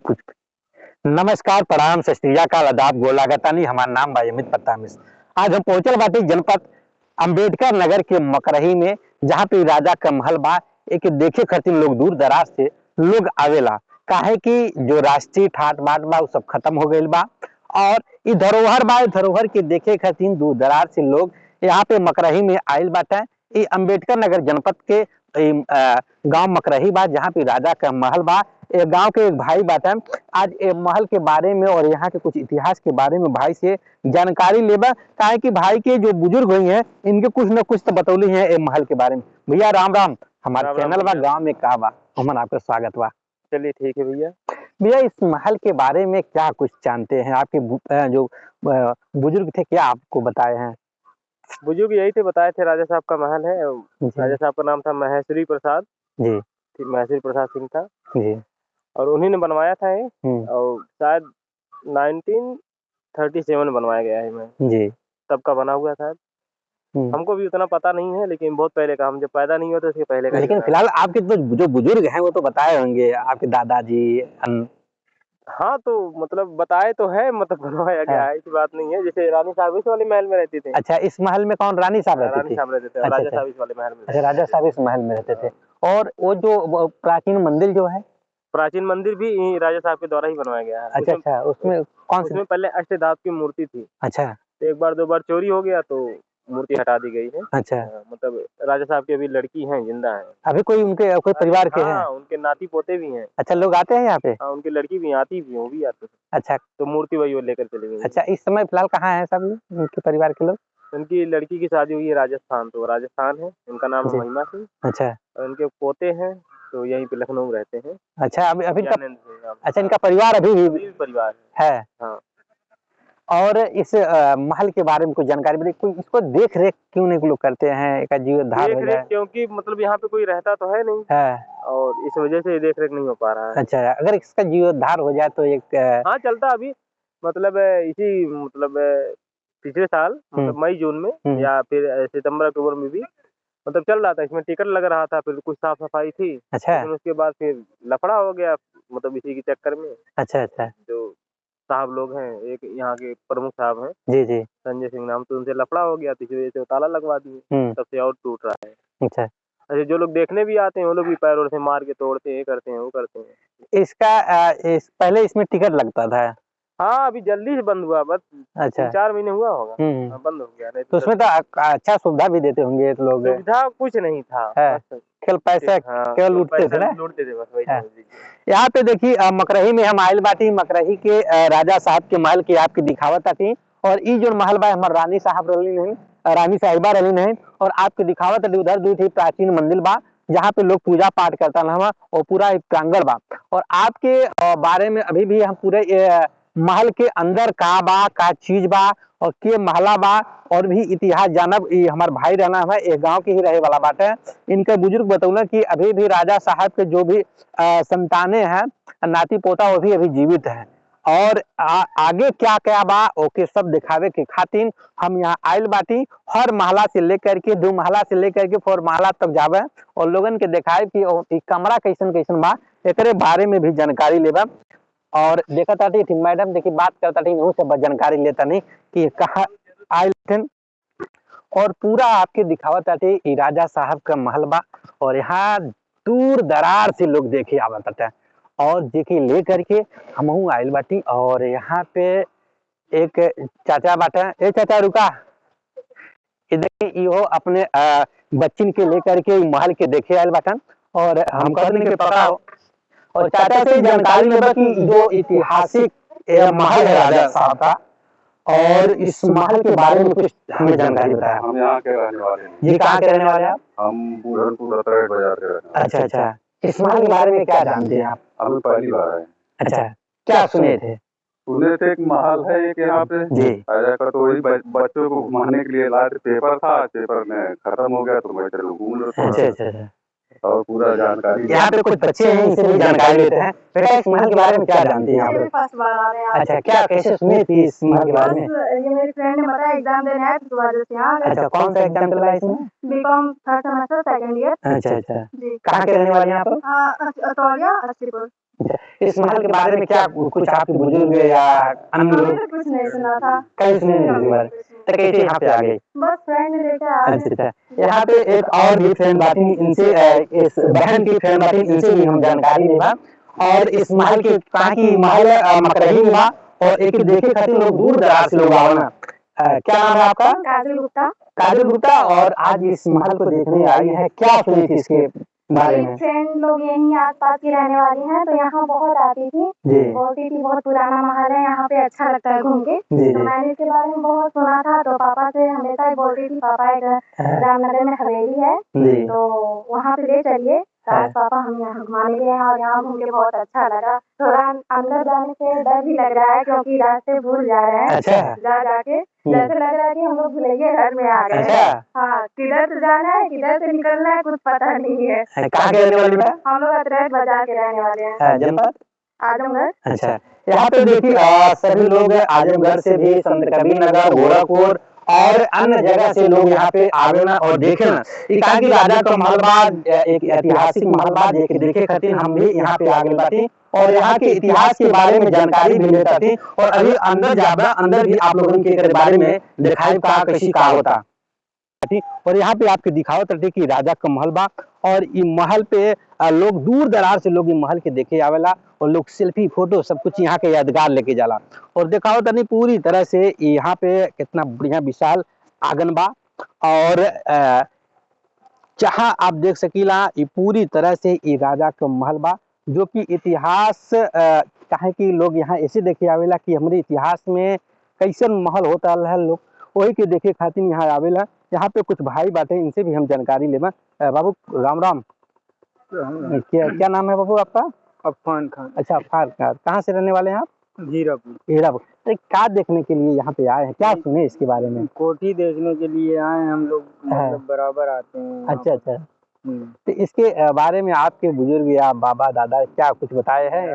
कुछ नमस्कार, प्रणाम, सत श्री अकाल, आदाब, गोलागतानी। हमारा नाम बा अमित पत्ता मिश्र। आज हम पहुंचल बाटे जनपद अंबेडकर नगर के मकरही में, जहाँ पे राजा का महल बा। एक देखे खातिर लोग दूर दराज से लोग आवेला, काहे कि जो राष्ट्रीय ठाट बाट बा उ सब खत्म हो गईल बा। और इ धरोहर बा, धरोहर के देखे खातिर दूर दराज से लोग यहाँ पे मकरही में आयल बाटे। इ अंबेडकर नगर जनपद के गांव मकरही बा, जहाँ पे राजा का महल बा। ये गांव के एक भाई बाटे, आज ये महल के बारे में और यहाँ के कुछ इतिहास के बारे में भाई से जानकारी लेबा। काहे कि भाई के जो बुजुर्ग हुई हैं, इनके कुछ न कुछ तो बतौली है ये महल के बारे में। भैया राम राम। हमारा चैनल बा गांव में का बा, हमन आपका स्वागत बा। चलिए ठीक है भैया। भैया इस महल के बारे में क्या कुछ जानते हैं? आपके जो बुजुर्ग थे, क्या आपको बताए हैं? बुजुर्ग यही थे, बताए थे राजा साहब का महल है। राजा साहब का नाम था महेश्वरी प्रसाद जी, महेश्वरी प्रसाद सिंह था जी। और उन्हीं ने बनवाया था ये। और शायद 1937 में बनवाया गया है महल जी, तब का बना हुआ था। हमको भी उतना पता नहीं है, लेकिन बहुत पहले का, हम जब पैदा नहीं हुआ तो उसके पहले का। लेकिन फिलहाल आपके जो बुजुर्ग हैं वो तो बताए होंगे, आपके दादाजी। हाँ, तो मतलब बताए तो है, मतलब बनवाया गया है, ऐसी बात नहीं है। जैसे रानी साहब इस वाले महल में रहती थी। अच्छा, इस महल में कौन? रानी साहब रहती थी? रानी साहब रहते थे। अच्छा, राजा साहब इस वाले महल में। अच्छा, राजा साहब इस महल में रहते थे। और वो जो प्राचीन मंदिर जो है, प्राचीन मंदिर भी राजा साहब के द्वारा ही बनवाया गया है। अच्छा अच्छा, उसमें कौन सी? उसमें पहले अष्टधातु की मूर्ति थी। अच्छा, तो एक बार दो बार चोरी हो गया तो मूर्ति हटा दी गई है। अच्छा। मतलब राजा साहब की अभी लड़की हैं, जिंदा हैं अभी कोई उनके कोई परिवार के हैं? हाँ, उनके नाती पोते भी हैं। अच्छा, लोग आते हैं यहाँ पे? हाँ, उनकी लड़की भी आती भी, वो भी आती है। अच्छा, तो मूर्ति वही वो लेकर चले गए। अच्छा, इस समय फिलहाल कहाँ है सब उनके परिवार के लोग? उनकी लड़की की शादी हुई है राजस्थान, तो राजस्थान है, उनका नाम है महिमा सिंह। अच्छा, और उनके पोते हैं तो यहीं पे लखनऊ रहते हैं। अच्छा, अभी अभी अच्छा, इनका हाँ, परिवार अभी भी परिवार है? हाँ। और इस महल के बारे में कुछ जानकारी मिली? कोई इसको देख रेख क्यों नहीं लोग करते हैं, एक जीर्णोद्धार हो जाए? क्योंकि मतलब यहाँ पे कोई रहता तो है नहीं है, और इस वजह से देख रेख नहीं हो पा रहा है। अच्छा, अगर इसका जीर्णोद्धार हो जाए तो एक हाँ, चलता अभी, मतलब इसी मतलब पिछले साल मतलब मई जून में या फिर सितंबर अक्टूबर में भी मतलब चल रहा था। इसमें टिकट लग रहा था, फिर कुछ साफ सफाई थी। अच्छा, लेकिन उसके बाद फिर लफड़ा हो गया, मतलब इसी के चक्कर में। अच्छा अच्छा, जो साहब लोग हैं, एक यहाँ के प्रमुख साहब हैं, जी जी, संजय सिंह नाम, तो उनसे लफड़ा हो गया, तो इसी वजह से वो ताला लगवा दिए। तब से और टूट रहा है। अच्छा। अरे जो लोग देखने भी आते हैं वो लोग भी पैरों से मार के तोड़ते हैं, ये करते हैं, वो करते हैं। इसका पहले इसमें टिकट लगता था? हाँ, अभी जल्दी से बंद हुआ, बस अच्छा, 3-4 महीने हुआ होगा। बंद हो गया। नहीं तो उसमें तो अच्छा सुविधा भी देते होंगे लोग? सुविधा कुछ नहीं था, बस केवल पैसा केवल लूटते थे ना? लूटते थे बस, वही समझ लीजिए। यहाँ पे देखिए मकरही में हम आयल बाटी। मकरही के राजा साहब के महल की आपकी दिखावत आती। और ई जो महल बा हमार रानी साहब रही नहीं, रानी साहिबा रही नहीं। और आपकी दिखावत उधर दू थी प्राचीन मंदिर बा, जहाँ पे लोग पूजा पाठ करता ना, और पूरा एक प्रांगण बा। और आपके बारे में अभी भी हम पूरे महल के अंदर का बा, का चीज बा और के महला बा और भी इतिहास जानब। हमार भाई रहना है, एक गांव के ही रहे वाला बात है। इनके बुजुर्ग बतौला कि अभी भी राजा साहब के जो भी संतानें हैं, नाती पोता, वो भी अभी जीवित है। और आगे क्या क्या बा ओके सब दिखावे के खातिर हम यहाँ आयल बाटी। हर महला से लेकर के, 2 महला से लेकर के 4 महला तक जावे और लोगन के दिखाए कि कमरा कैसन कैसन बा, एकरे बारे में भी जानकारी लेबा। और देखा था मैडम देखिए बात करता थी, सब जानकारी लेता नहीं कि कहाँ आयल थे। और पूरा आपके दिखावत आते राजा साहब का महल बा। और यहाँ दूर दरार से लोग देखे आवत है और जेके लेकर के हम आयल बाटी। और यहाँ पे एक चाचा बाटा, ए चाचा रुका, इहो अपने बच्चिन के लेकर के महल के देखे आयल बाटन। और हम कहते के पता हो और चाचा से जानकारी लेबा कि जो ऐतिहासिक महल है राजा साहब का, और इस महल के बारे में कुछ हमें जानकारी बताया। हम यहाँ के रहने वाले हैं। ये कहाँ के रहने वाले हैं आप? हम पूरनपुर रतरेट बाजार के रहने वाले। अच्छा अच्छा, इस महल के बारे में क्या जानते हैं आप? हम पहली बार आए। अच्छा, क्या सुने थे? सुने थे एक महल है एक यहाँ पे जी, राजा का, तो वही बच्चों को घुमाने के लिए लाए थे। पेपर था, पेपर में खत्म हो गया तो मैं चलो घूम लो। अच्छा अच्छा, और पूरा जानकारी यहाँ पे कुछ बच्चे हैं, इनसे भी जानकारी लेते हैं। बेटा इस महल के बारे में क्या जानती हैं आप? अच्छा, क्या कैसे सुने थी इस महल के बारे में? ये मेरी फ्रेंड ने बताया, एग्जाम देने आए तो वजह से यहाँ। अच्छा, कौन सा एग्जाम चल रहा है इसमें? B Com 3rd semester 2nd year. अच्छा अच्छा, जी, कहाँ के रहने वाले हैं आप? अतौलिया अस्सीपुर। इस महल के बारे में क्या कुछ आपके बुजुर्ग या अन्य हमने लोग तो कुछ नहीं सुना था। कहीं सुने नहीं इसके बारे में? तो कैसे यहाँ पे आ गए? बस फ्रेंड ने लेके आ गए। अच्छा, यहाँ पे एक और भी फ्रेंड बाटी, इनसे इस बहन की फ्रेंड बाटी, इनसे भी हम जानकारी लेबा। और इस महल के कहा कि महल मकरही में बा और एक देखे खातिर लोग दूर दराज से लोग आवना। क्या नाम है आपका? काजल गुप्ता। काजल गुप्ता। और आज इस महल को देखने आई है, क्या सुनी थी इसके बारे मेरी में? फ्रेंड लोग यहीं आसपास की रहने वाली हैं, तो यहाँ बहुत आती थी, जी बोलती थी बहुत पुराना महल है, यहाँ पे अच्छा लगता है घूम के। जी तो जी मैंने इसके बारे में बहुत सुना था, तो पापा से हमेशा ही बोलती थी, पापा एक रामनगर में हवेली है, जी तो वहाँ पे ले चलिए। तो आज पापा हम यहाँ घुमाने गए हैं और यहाँ घूम के बहुत अच्छा लगा। थोड़ा अंदर जाने से डर भी लग रहा है, क्योंकि रास्ते भूल जा रहे हैं अच्छा जा जाके, जैसे लग रहा है कि हम लोग भूलैया घर में आ गए हैं। अच्छा। हाँ, किधर से जाना है किधर से निकलना है कुछ पता नहीं है। कहाँ के रहने वाली बेटा? हम लोग अतरेट बाजार के रहने वाले हैं, जनपद आजमगढ़। अच्छा। यहाँ पे देखिए सभी लोग आजमगढ़ से भी, संत कबीर नगर, गोरखपुर और अन्य जगह से लोग यहाँ पे आवेना और देखेना। कहा कि राजा का महलबाद एक ऐतिहासिक महलबाद देखे खातिर हम भी यहाँ पे आगे बाटी और यहाँ के इतिहास के बारे में जानकारी भी लेता थी। और अभी अंदर जाबा, अंदर भी आप लोगों के बारे में दिखाई का कैसी का होता। और यहाँ पे आपके दिखावत रहे कि राजा का महल बा और ये महल पे लोग दूर दराज से लोग ये महल के देखे आवेला और लोग सेल्फी फोटो सब कुछ यहाँ के यादगार लेके जाला। और दिखावत नहीं पूरी तरह से यहाँ पे कितना बढ़िया विशाल आंगन बा। और जहाँ आप देख सकीला ये पूरी तरह से ये राजा का महल बा, जो कि इतिहास कहे कि लोग यहाँ ऐसे देखे आवेला कि हमारे इतिहास में कैसन महल होता है, लोग वही के देखे खातिर यहाँ आवेला। यहाँ पे कुछ भाई बाटे, इनसे भी हम जानकारी लेवा। बाबू राम राम, क्या नाम है बाबू आपका? अफान खान। अच्छा, अफान खान। कहाँ से रहने वाले हैं आप? हीरापुर। हीरापुर। तो क्या देखने के लिए यहाँ पे आए हैं, क्या सुने इसके बारे में? कोठी देखने के लिए आए हम लोग, हाँ। मतलब बराबर आते हैं। अच्छा अच्छा। तो इसके बारे में आपके बुजुर्ग या बाबा दादा क्या कुछ बताए हैं?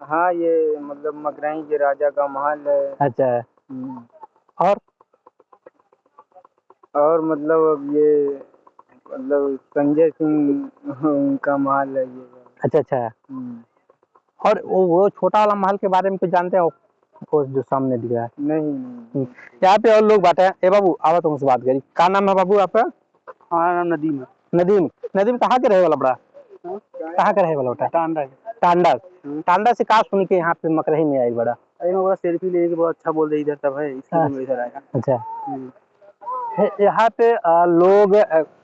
हाँ, ये मतलब मकरही के राजा का महल है। अच्छा। और मतलब अब ये मतलब संजय सिंह उनका महल है ये। अच्छा अच्छा। और वो छोटा वाला महल के बारे में कुछ जानते हो, वो जो सामने दिख रहा है? नहीं। यहाँ पे और लोग बात है। ए बाबू आवा तुमसे बात करी, क्या नाम है बाबू आपका? हमारा नाम नदीम है। नदीम। नदीम कहाँ के रहे वाला बड़ा? कहाँ का रहे वाला बेटा? टांडा। टांडा। टांडा से कहा सुन के यहाँ पे मकरही में आई बड़ा? अरे मैं बड़ा सेल्फी लेने के बहुत अच्छा बोल रही इधर तब है, इसलिए मैं इधर आया। अच्छा। यहाँ पे लोग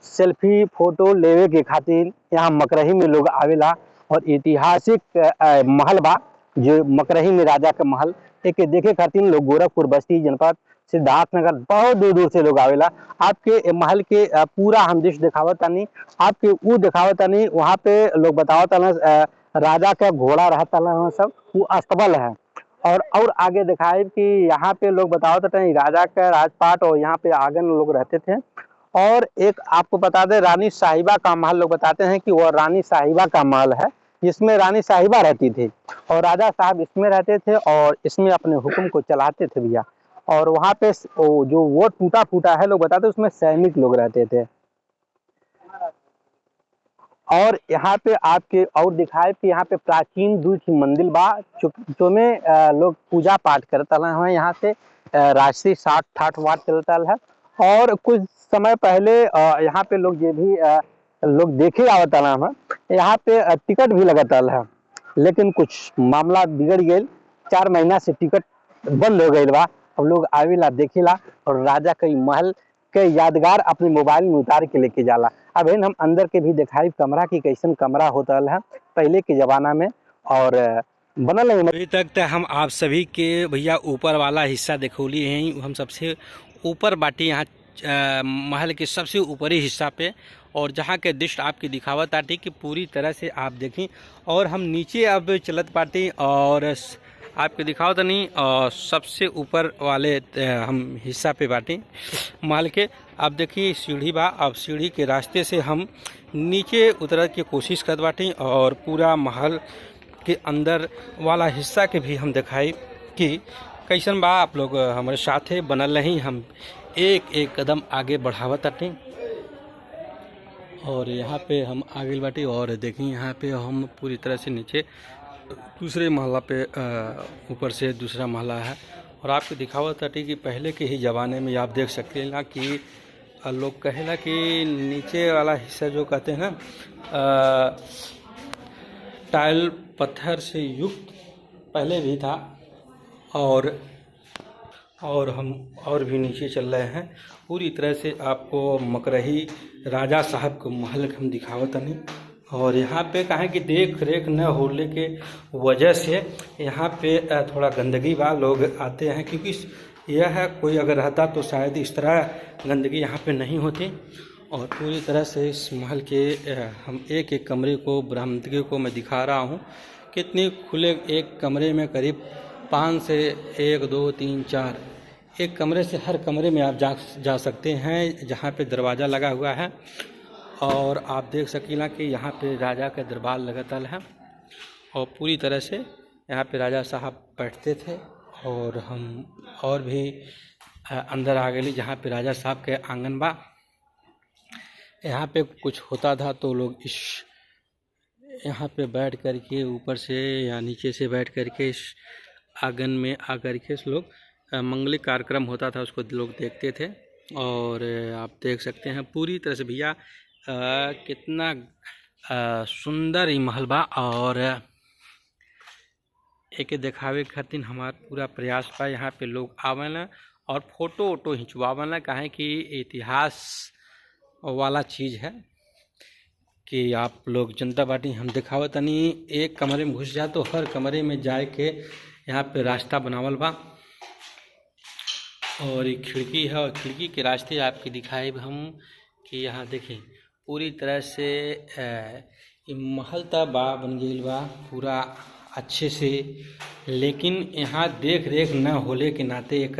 सेल्फी फोटो लेवे के खातिर यहाँ मकरही में लोग आवेला। और ऐतिहासिक महल बा जो मकरही में राजा का महल एक देखे खातिर लोग गोरखपुर, बस्ती जनपद, सिद्धार्थनगर बहुत दूर दूर से लोग आवेला। आपके महल के पूरा हम दृश्य दिखावत तानी, आपके वो दिखावत तानी। वहाँ पे लोग बतावत राजा का घोड़ा रहता सब, वो अस्तबल है। और आगे दिखाए कि यहाँ पे लोग बतावत हैं राजा का राजपाट और यहाँ पे आंगन लोग रहते थे। और एक आपको बता दें रानी साहिबा का महल, लोग बताते हैं कि वह रानी साहिबा का महल है, जिसमें रानी साहिबा रहती थी और राजा साहब इसमें रहते थे और इसमें अपने हुक्म को चलाते थे भैया। और वहाँ पे जो वो टूटा फूटा है, लोग बताते हैं उसमें सैनिक लोग रहते थे। और यहाँ पे आपके और दिखाए कि यहाँ पे प्राचीन दू मंदिर बा जो में लोग पूजा पाठ करता है। यहाँ से राष्ट्रीय 60-60 वाट चलता है। और कुछ समय पहले यहाँ पे लोग ये भी लोग देखे आवता है, यहाँ पे टिकट भी लगाता है, लेकिन कुछ मामला बिगड़ गए, 4 महीना से टिकट बंद हो गई बा। अब लोग आवेला देखेला और राजा के महल के यादगार अपने मोबाइल में उतार के लेके जाला। अब हम अंदर के भी दिखाई कमरा की कैसन कमरा होता है पहले के जमाना में और बनल है। अभी तक तो हम आप सभी के भैया ऊपर वाला हिस्सा दिखौली हैं, हम सबसे ऊपर बाटी यहाँ महल के सबसे ऊपरी हिस्सा पे, और जहाँ के दृश्य आपकी दिखावत आती कि पूरी तरह से आप देखें। और हम नीचे अब चलत पाती और आपके दिखावत नहीं, और सबसे ऊपर वाले हम हिस्सा पे बाटी महल के। आप देखिए सीढ़ी बा, अब सीढ़ी के रास्ते से हम नीचे उतर के कोशिश कर बाटी और पूरा महल के अंदर वाला हिस्सा के भी हम दिखाई कि कैसन बा। आप लोग हमारे साथ बनल रही, हम एक एक कदम आगे बढ़ावत आते। और यहाँ पे हम आगे बाटी और देखिए यहाँ पे हम पूरी तरह से नीचे दूसरे महला पे ऊपर से दूसरा महला है। और आपको दिखावत है कि पहले के ही ज़माने में आप देख सकते हैं ना कि लोग कहेला कि नीचे वाला हिस्सा जो कहते हैं ना टाइल पत्थर से युक्त पहले भी था। और हम और भी नीचे चल रहे हैं। पूरी तरह से आपको मकरही राजा साहब को महल हम दिखावत नहीं। और यहाँ पे कहें कि देख रेख न होने के वजह से यहाँ पे थोड़ा गंदगी बा, लोग आते हैं क्योंकि यह है कोई अगर रहता तो शायद इस तरह गंदगी यहाँ पे नहीं होती। और पूरी तरह से इस महल के हम एक एक कमरे को बरामदगी को मैं दिखा रहा हूँ। कितनी खुले एक कमरे में करीब 5 से 1 2 3 4 एक कमरे से हर कमरे में आप जा सकते हैं जहाँ पे दरवाज़ा लगा हुआ है। और आप देख सकीला कि यहाँ पे राजा का दरबार लगातार है। और पूरी तरह से यहाँ पे राजा साहब बैठते थे। और हम और भी अंदर आ गए जहाँ पे राजा साहब के आंगन बा। यहाँ पे कुछ होता था तो लोग इस यहाँ पे बैठ कर के ऊपर से या नीचे से बैठ कर के इस आंगन में आकर के लोग मंगलिक कार्यक्रम होता था उसको लोग देखते थे। और आप देख सकते हैं पूरी तरह से भैया कितना सुंदर ही महल बा। और एक दिखावे खातिर हमारा पूरा प्रयास बा। यहाँ पे लोग आवेला और फोटो वोटो खिंचवावेला काहे कि इतिहास वाला चीज़ है कि आप लोग जनता पार्टी हम दिखावत नहीं। एक कमरे में घुस जा तो हर कमरे में जाए के यहाँ पे रास्ता बनावल बा। और एक खिड़की है और खिड़की के रास्ते आपके दिखाए हम कि यहाँ देखें पूरी तरह से महल ता बा बन गई बा पूरा अच्छे से। लेकिन यहाँ देख रेख न होने के नाते एक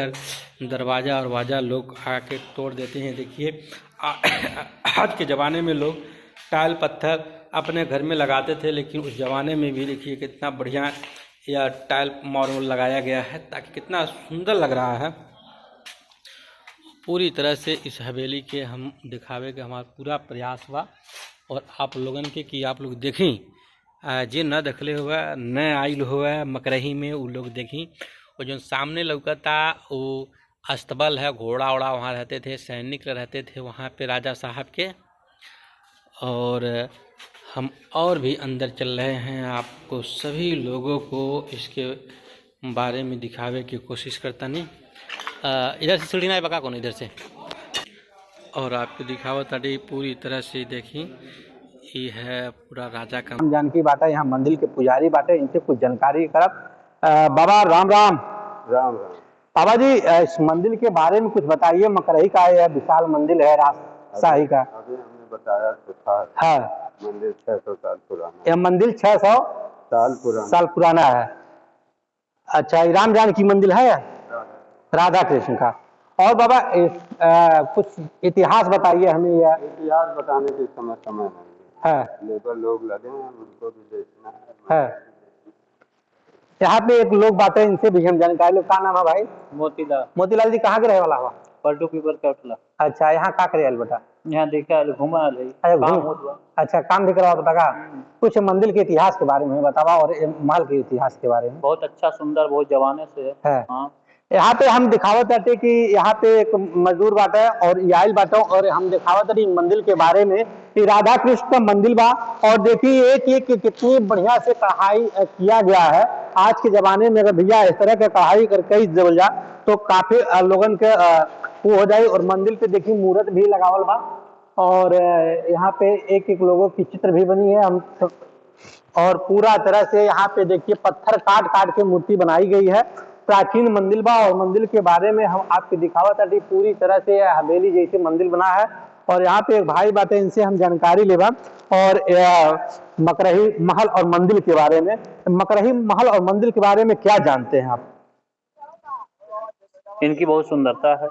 दरवाज़ा और वाजा लोग आके तोड़ देते हैं। देखिए आज के ज़माने में लोग टाइल पत्थर अपने घर में लगाते थे, लेकिन उस ज़माने में भी देखिए कितना बढ़िया यह टाइल मार्बल लगाया गया है ताकि कितना सुंदर लग रहा है। पूरी तरह से इस हवेली के हम दिखावे के हमारा पूरा प्रयास हुआ। और आप लोगन के कि आप लोग देखें जे न देखले हुआ न आइल हुआ मकरही में वो लोग देखें। और जो सामने लौकता वो अस्तबल है, घोड़ा वोड़ा वहाँ रहते थे, सैनिक रहते थे वहाँ पे राजा साहब के। और हम और भी अंदर चल रहे हैं, आपको सभी लोगों को इसके बारे में दिखावे की कोशिश करता नहीं। इधर से सीढ़ी नहीं बका कौन इधर से। और आपको दिखावत अड़ी पूरी तरह से देखी ये है पूरा राजा का। हम जानकी बाटा यहाँ मंदिर के पुजारी बाटे, इनसे कुछ जानकारी करब। बाबा राम राम। राम राम। बाबा जी इस मंदिर के बारे में कुछ बताइए। मकरही का यह विशाल मंदिर है राजशाही का। अभी हमने बताया तो था। हाँ मंदिर 600 साल पुराना। यह मंदिर 600 साल पुराना है। अच्छा, राम जानकी मंदिर है राधा कृष्ण का। और बाबा कुछ इतिहास बताइए हमें। यह इतिहास बताने के समय नहीं है, लेबर लोग लगे हैं, उनको भी देखना है। यहाँ पे एक लोग बात है, इनसे भी हम जानकारी लो। का नाम है भाई? मोतीलाल। मोतीलाल जी कहाँ के रहे वाला हुआ? पलटू पीपर कटला। अच्छा, यहाँ का करे बेटा? यहाँ देखा घुमा अच्छा, काम भी करवा बेटा का। कुछ मंदिर के इतिहास के बारे में बतावा और महल के इतिहास के बारे में। बहुत अच्छा सुंदर बहुत जमाने से है। हाँ। यहाँ पे हम दिखावत बाटे कि यहाँ पे एक मजदूर बाटे और आयल बाटे। और हम दिखावत बाटे मंदिर के बारे में कि राधा कृष्ण का मंदिर बा। और देखिए एक एक कितनी बढ़िया से कढ़ाई किया गया है। आज के जमाने में अगर भैया इस तरह के कढ़ाई करके जब जा तो काफी लोगन के वो हो जाए। और मंदिर पे देखिए मूर्त भी लगावल बा। और यहाँ पे एक एक लोगों की चित्र भी बनी है। हम और पूरा तरह से यहाँ पे देखिए पत्थर काट काट के मूर्ति बनाई गई है। प्राचीन मंदिर बा। और मंदिर के बारे में हम आपको दिखावा था पूरी तरह से हवेली जैसे मंदिर बना है। और यहाँ पे एक भाई बात है, इनसे हम जानकारी लेवा। और मकरही महल और मंदिर के बारे में, मकरही महल और मंदिर के बारे में क्या जानते हैं आप? इनकी बहुत सुंदरता है,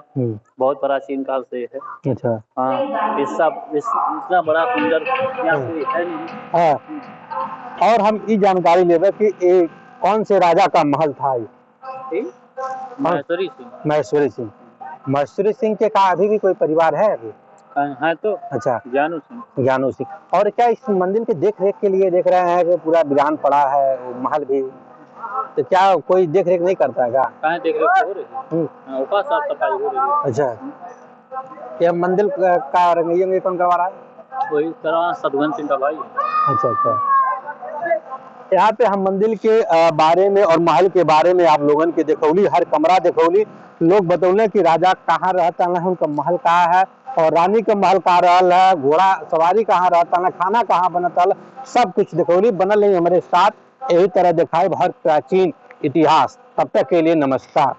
बहुत प्राचीन काल से है। अच्छा हाँ, इतना बड़ा सुंदर यहाँ कोई है नहीं। हाँ। और हम ये जानकारी लेवे कि कौन से राजा का महल था ये? महेश्वरी सिंह। महेश्वरी सिंह। महेश्वरी सिंह के का अभी भी कोई परिवार है? अभी है तो अच्छा, जानू सिंह। ज्ञानू सिंह। और क्या इस मंदिर के देख रेख के लिए देख रहे हैं कि पूरा वीरान पड़ा है, वो महल भी, तो क्या कोई देख रेख नहीं करता है क्या? कहाँ देख रेख हो रही है, ऊपर साफ सफाई हो रही है। अच्छा, ये मंदिर का रंगैया कौन करवा रहा है? वही तरह सदगन सिंह का भाई। अच्छा अच्छा। यहाँ पे हम मंदिर के बारे में और महल के बारे में आप लोगन के देखौली, हर कमरा देखौली, लोग बतौले कि राजा कहाँ रहता है, उनका महल कहाँ है, और रानी का महल कहाँ रहल है, घोड़ा सवारी कहाँ रहता है, खाना कहाँ बनता है, सब कुछ देखौली। बनल नहीं हमारे साथ, यही तरह दिखाए हर प्राचीन इतिहास। तब तक के लिए नमस्कार।